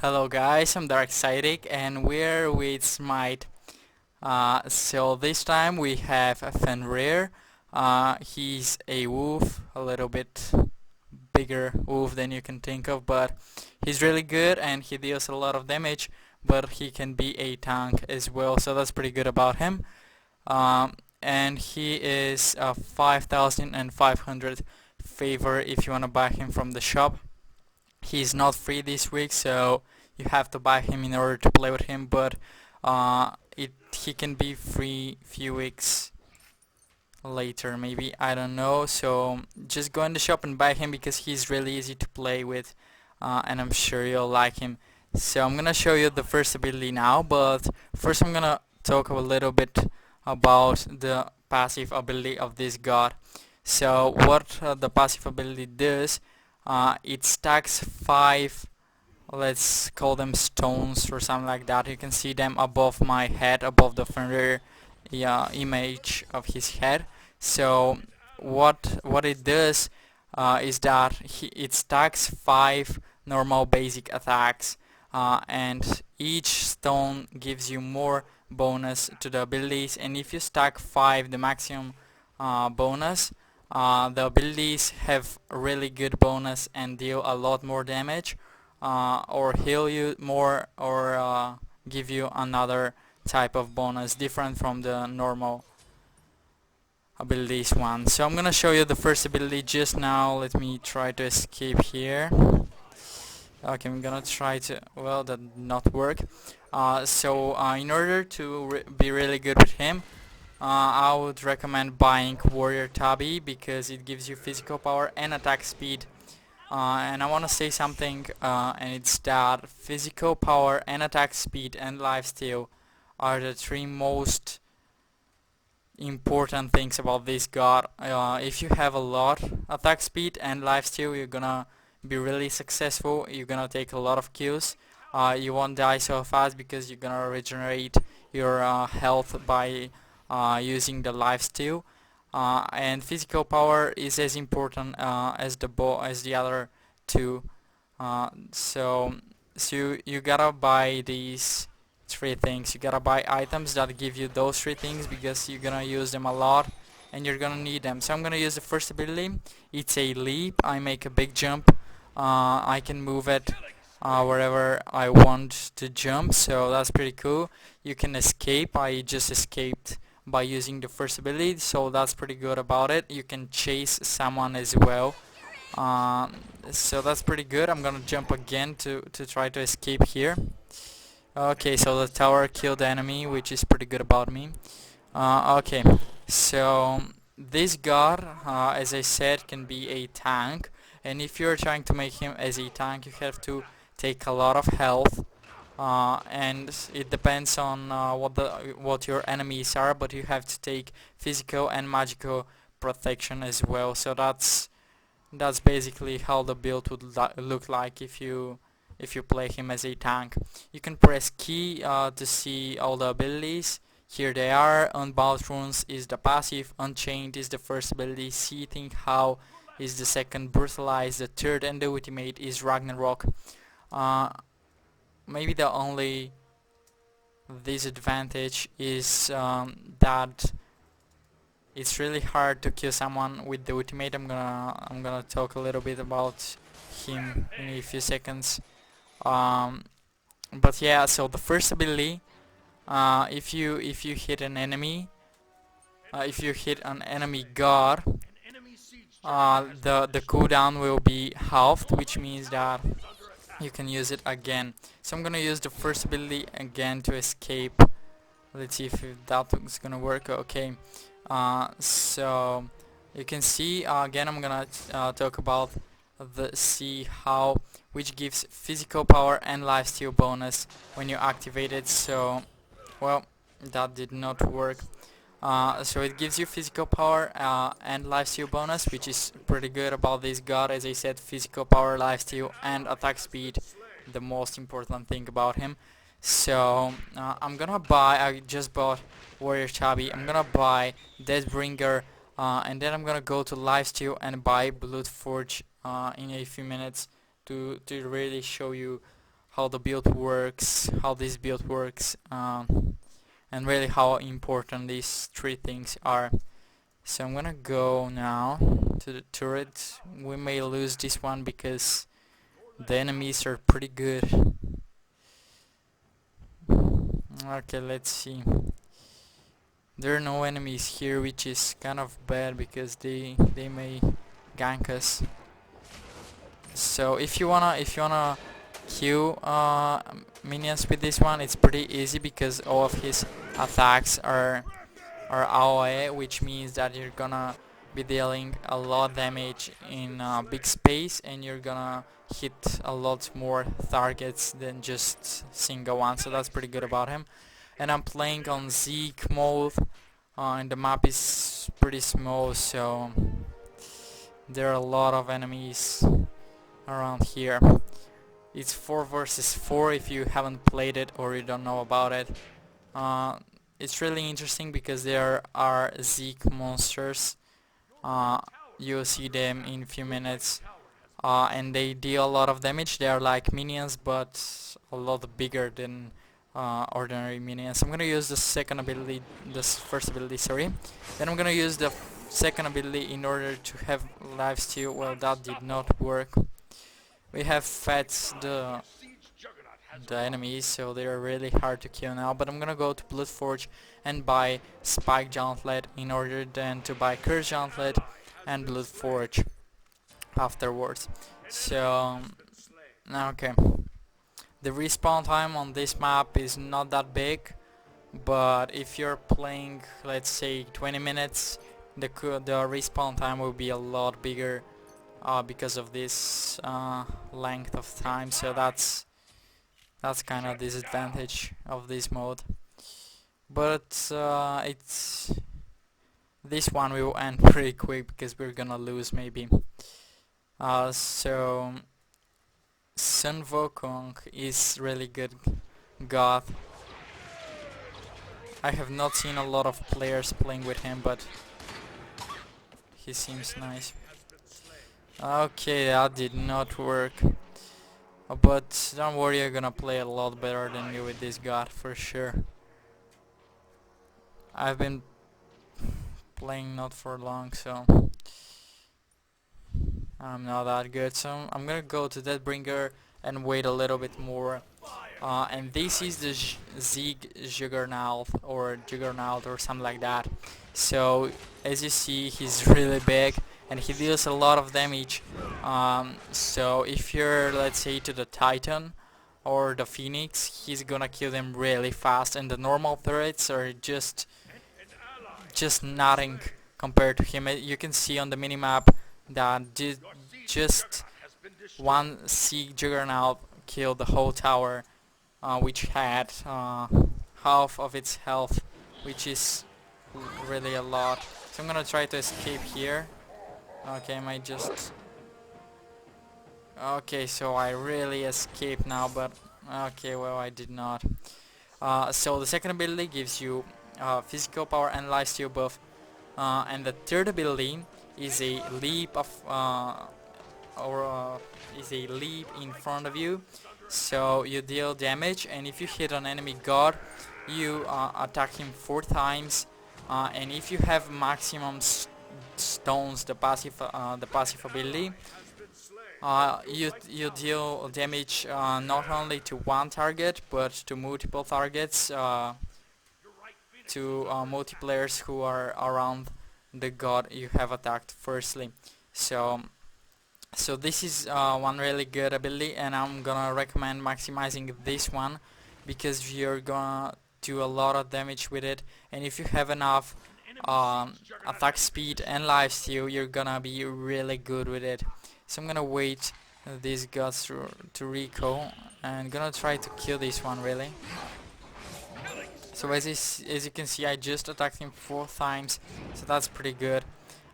Hello guys, I'm DarkCyTic and we're with Smite. So this time we have a Fenrir. He's a wolf, a little bit bigger wolf than you can think of, but he's really good and he deals a lot of damage, but he can be a tank as well, so that's pretty good about him. And he is 5,500 favor if you want to buy him from the shop. He's not free this week, so you have to buy him in order to play with him, but he can be free few weeks later, maybe, I don't know. So just go in the shop and buy him because he's really easy to play with, and I'm sure you'll like him. So I'm gonna show you the first ability now, but first I'm gonna talk a little bit about the passive ability of this god. So what the passive ability does, it stacks 5, let's call them stones or something like that. You can see them above my head, above the Fenrir image of his head. So what it does is that it stacks 5 normal basic attacks, and each stone gives you more bonus to the abilities, and if you stack 5, the maximum bonus, the abilities have really good bonus and deal a lot more damage, or heal you more, or give you another type of bonus different from the normal abilities one. So I'm gonna show you the first ability just now. Let me try to escape here. Okay, I'm gonna try to, well, that did not work. In order to be really good with him, I would recommend buying Warrior Tabby because it gives you physical power and attack speed. And I want to say something, and it's that physical power and attack speed and lifesteal are the 3 most important things about this god. If you have a lot attack speed and lifesteal, you're gonna be really successful. You're gonna take a lot of kills. You won't die so fast because you're gonna regenerate your health by using the lifesteal. And physical power is as important as the other two. So you gotta buy these 3 things. You gotta buy items that give you those 3 things because you're gonna use them a lot and you're gonna need them. So I'm gonna use the first ability. It's a leap. I make a big jump. I can move it wherever I want to jump, so that's pretty cool. You can escape. I just escaped by using the first ability, so that's pretty good about it. You can chase someone as well, so that's pretty good. I'm gonna jump again to try to escape here. Okay, so the tower killed the enemy, which is pretty good about me. Okay, so this god, as I said, can be a tank, and if you're trying to make him as a tank, you have to take a lot of health, and it depends on what your enemies are, but you have to take physical and magical protection as well. So that's basically how the build would look like if you play him as a tank. You can press key to see all the abilities. Here they are. Unbound Runes is the passive, Unchained is the first ability, Seething How is the second, Brutalize the third, and the ultimate is Ragnarok. Maybe the only disadvantage is that it's really hard to kill someone with the ultimate. I'm gonna talk a little bit about him in a few seconds. But yeah, so the first ability, if you hit an enemy, if you hit an enemy god, the cooldown will be halved, which means that you can use it again. So I'm gonna use the first ability again to escape. Let's see if that is gonna work. Okay, so you can see again I'm gonna talk about the see how, which gives physical power and lifesteal bonus when you activate it. So well, that did not work. So it gives you physical power and lifesteal bonus, which is pretty good about this god. As I said, physical power, lifesteal, and attack speed, the most important thing about him. So I just bought Warrior Chubby. I'm gonna buy Deathbringer, and then I'm gonna go to lifesteal and buy Bloodforge in a few minutes to really show you how the build works, how this build works, and really how important these three things are. So I'm gonna go now to the turret. We may lose this one because the enemies are pretty good. Okay, let's see. There are no enemies here, which is kind of bad because they may gank us. So if you wanna kill minions with this one, it's pretty easy because all of his attacks are AoE, which means that you're gonna be dealing a lot of damage in a big space, and you're gonna hit a lot more targets than just single one. So that's pretty good about him. And I'm playing on Zeke mode, and the map is pretty small, so there are a lot of enemies around here. It's 4 versus 4 if you haven't played it or you don't know about it. Uh, it's really interesting because there are Zeke monsters. Uh, you'll see them in a few minutes, and they deal a lot of damage. They are like minions, but a lot bigger than ordinary minions. I'm gonna use the second ability, this first ability, sorry. Then I'm gonna use the second ability in order to have lifesteal. Well, that did not work. We have fed the enemies, so they are really hard to kill now. But I'm gonna go to Bloodforge and buy Spike Gauntlet in order then to buy Curse Gauntlet and Bloodforge afterwards. So okay, the respawn time on this map is not that big, but if you're playing, let's say 20 minutes, the respawn time will be a lot bigger because of this length of time. So that's kind of disadvantage of this mode. But it's this one will end pretty quick because we're gonna lose maybe. So Sun Wukong is really good god. I have not seen a lot of players playing with him, but he seems nice. Okay, that did not work. But don't worry, you're gonna play a lot better than me with this god for sure. I've been playing not for long, so I'm not that good. So I'm gonna go to Deathbringer and wait a little bit more. And this is the Zeke Juggernaut or something like that. So as you see, he's really big and he deals a lot of damage. So if you're, let's say, to the Titan or the Phoenix, he's gonna kill them really fast, and the normal turrets are just nothing compared to him. You can see on the minimap that just one Zeke Juggernaut killed the whole tower, which had half of its health, which is really a lot. So I'm gonna try to escape here. Okay, I might just... Okay, so I really escaped now, but... Okay, well, I did not. So the second ability gives you physical power and lifesteal buff. And the third ability is a leap of... is a leap in front of you. So you deal damage, and if you hit an enemy god, you attack him 4 times. And if you have maximum stones, the passive ability, you deal damage not only to one target but to multiple targets, to multiplayers who are around the god you have attacked firstly. So this is one really good ability, and I'm gonna recommend maximizing this one because you're gonna do a lot of damage with it, and if you have enough attack speed and lifesteal, you're gonna be really good with it. So I'm gonna wait these guys to recall and gonna try to kill this one really. So as you can see, I just attacked him 4 times, so that's pretty good.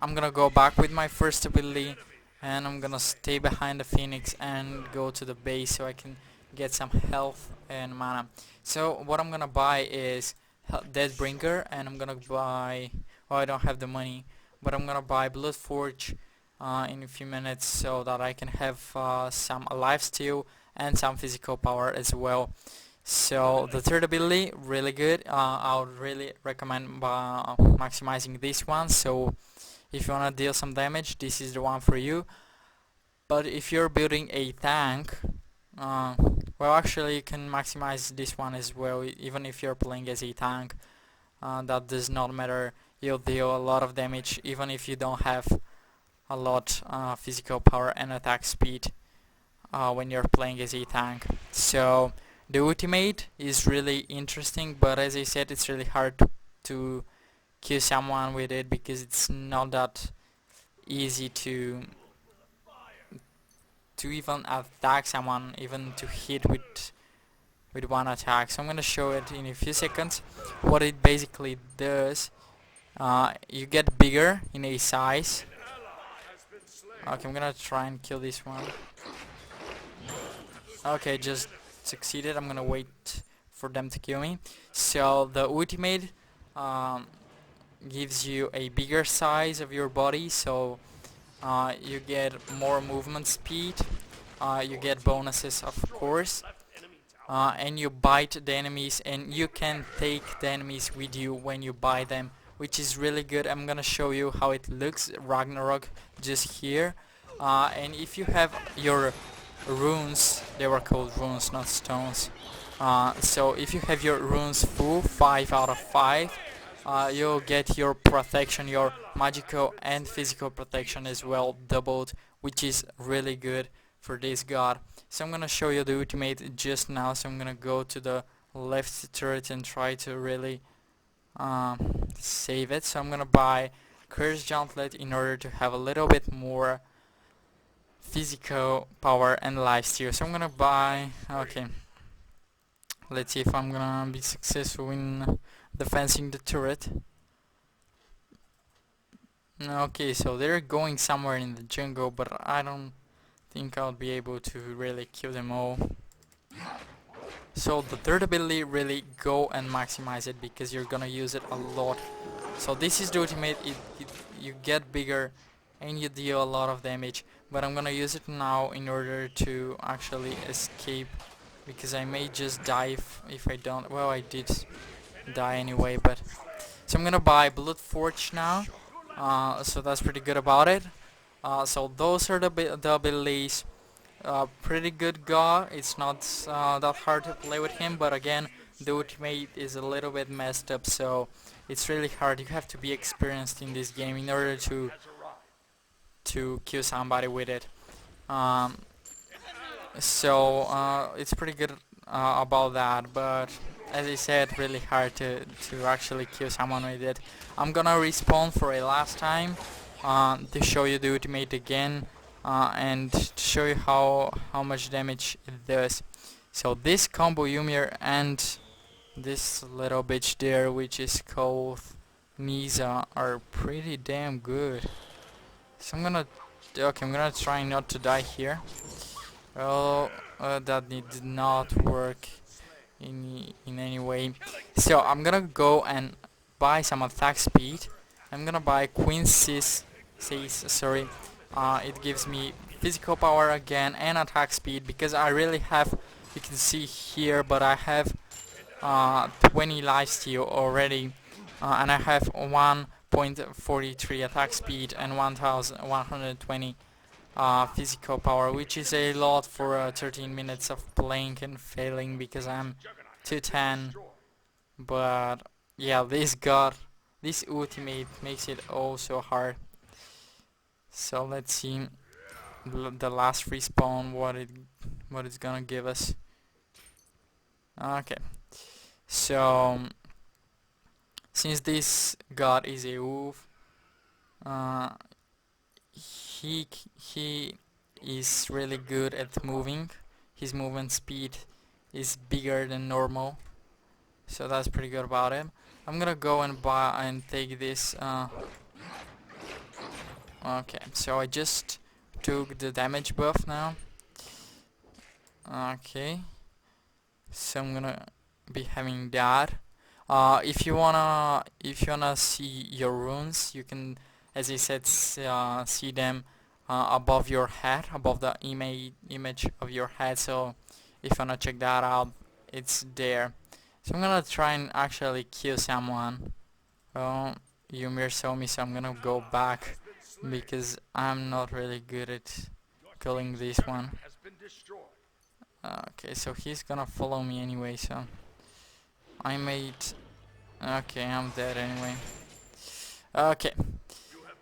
I'm gonna go back with my first ability, and I'm gonna stay behind the Phoenix and go to the base so I can get some health and mana. So what I'm gonna buy is Deathbringer, and I'm gonna buy... Oh, I don't have the money, but I'm gonna buy Bloodforge in a few minutes so that I can have some lifesteal and some physical power as well. So the third ability, really good. I would really recommend maximizing this one. So if you want to deal some damage, this is the one for you. But if you're building a tank, uh, well, actually you can maximize this one as well, even if you're playing as a tank. That does not matter. You'll deal a lot of damage even if you don't have a lot physical power and attack speed when you're playing as a tank. So the ultimate is really interesting, but as I said, it's really hard to kill someone with it because it's not that easy to even attack someone, even to hit with one attack. So I'm gonna show it in a few seconds. What it basically does, you get bigger in a size. Okay, I'm gonna try and kill this one. Okay, just succeeded. I'm gonna wait for them to kill me. So the ultimate gives you a bigger size of your body, so you get more movement speed, you get bonuses of course, and you bite the enemies, and you can take the enemies with you when you bite them, which is really good. I'm gonna show you how it looks, Ragnarok, just here. And if you have your runes, they were called runes, not stones. So if you have your runes full, 5 out of 5, you'll get your protection, your magical and physical protection as well doubled, which is really good for this god. So I'm gonna show you the ultimate just now. So I'm gonna go to the left turret and try to really save it. So I'm gonna buy Curse Gauntlet in order to have a little bit more physical power and lifesteal. So I'm gonna buy, okay, let's see if I'm gonna be successful in defending the turret. Okay, so they're going somewhere in the jungle, but I don't think I'll be able to really kill them all. So the third ability, really go and maximize it because you're gonna use it a lot. So this is the ultimate. You get bigger and you deal a lot of damage, but I'm gonna use it now in order to actually escape, because I may just die if I don't. Well, I did die anyway, but so I'm gonna buy Blood Forge now. So that's pretty good about it. So those are the abilities. Pretty good guy. It's not that hard to play with him, but again, the ultimate is a little bit messed up, so it's really hard. You have to be experienced in this game in order to kill somebody with it. So it's pretty good about that, but as I said, really hard to actually kill someone with it. I'm gonna respawn for a last time to show you the ultimate again, and to show you how much damage it does. So this combo Ymir and this little bitch there, which is called Nisa, are pretty damn good. So I'm gonna try not to die here. Well, that did not work in any way. So I'm gonna go and buy some attack speed. I'm gonna buy Queen Sis, sorry. It gives me physical power again and attack speed, because I really have, you can see here, but I have 20 lifesteal already, and I have 1.43 attack speed and 1120 physical power, which is a lot for 13 minutes of playing and failing because I'm 210. But yeah, this ultimate makes it oh so hard. So let's see the last respawn, what it's gonna give us. Okay, so since this god is a wolf, he is really good at moving. His movement speed is bigger than normal, so that's pretty good about him. I'm gonna go and buy and take this. Okay, so I just took the damage buff now. Okay, so I'm gonna be having that. If you wanna see your runes, you can, as I said, see them above your head, above the image of your head. So If you wanna check that out, it's there. So I'm gonna try and actually kill someone. Well, Ymir saw me, so I'm gonna go back because I'm not really good at killing this one. Okay, so he's gonna follow me anyway, so I made... Okay, I'm dead anyway. Okay,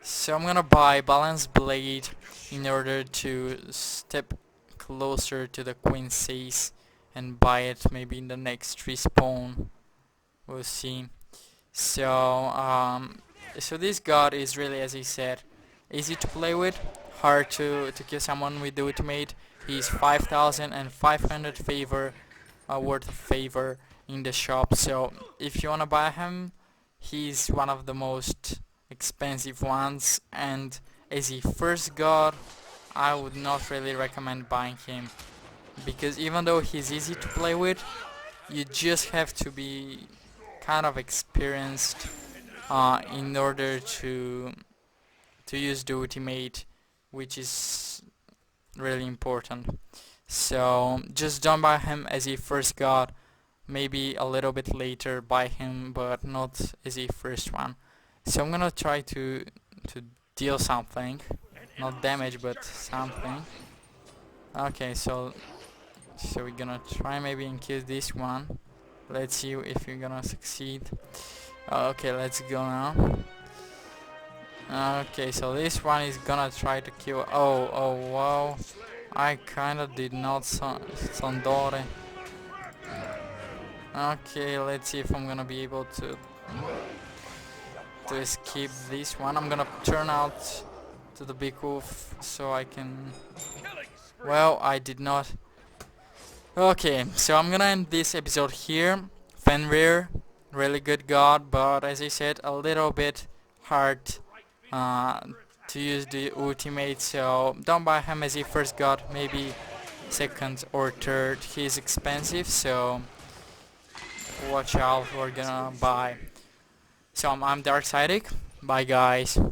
so I'm gonna buy Balance Blade in order to step closer to the Queen Says and buy it maybe in the next respawn. We'll see. So this god is really, as I said, easy to play with, hard to kill someone with the ultimate. He's 5,500 favor, worth of favor in the shop. So if you wanna buy him, he's one of the most expensive ones, and as a first god, I would not really recommend buying him because even though he's easy to play with, you just have to be kind of experienced in order to use the ultimate, which is really important. So just don't buy him as a first god. Maybe a little bit later buy him, but not as a first one. So I'm gonna try to deal something, not damage, but something. Okay, so we're gonna try maybe and kill this one. Let's see if we're gonna succeed. Okay, let's go now. Okay, so this one is gonna try to kill... Oh, wow. I kinda did not Sandore. Okay, let's see if I'm gonna be able to escape this one. I'm gonna turn out to the big wolf so I can... Well, I did not. Okay, so I'm gonna end this episode here. Fenrir, really good god, but as I said, a little bit hard uh, to use the ultimate, so don't buy him as a first god, maybe second or third. He's expensive, so watch out, we're gonna buy. So I'm DarkCyTic. Bye guys.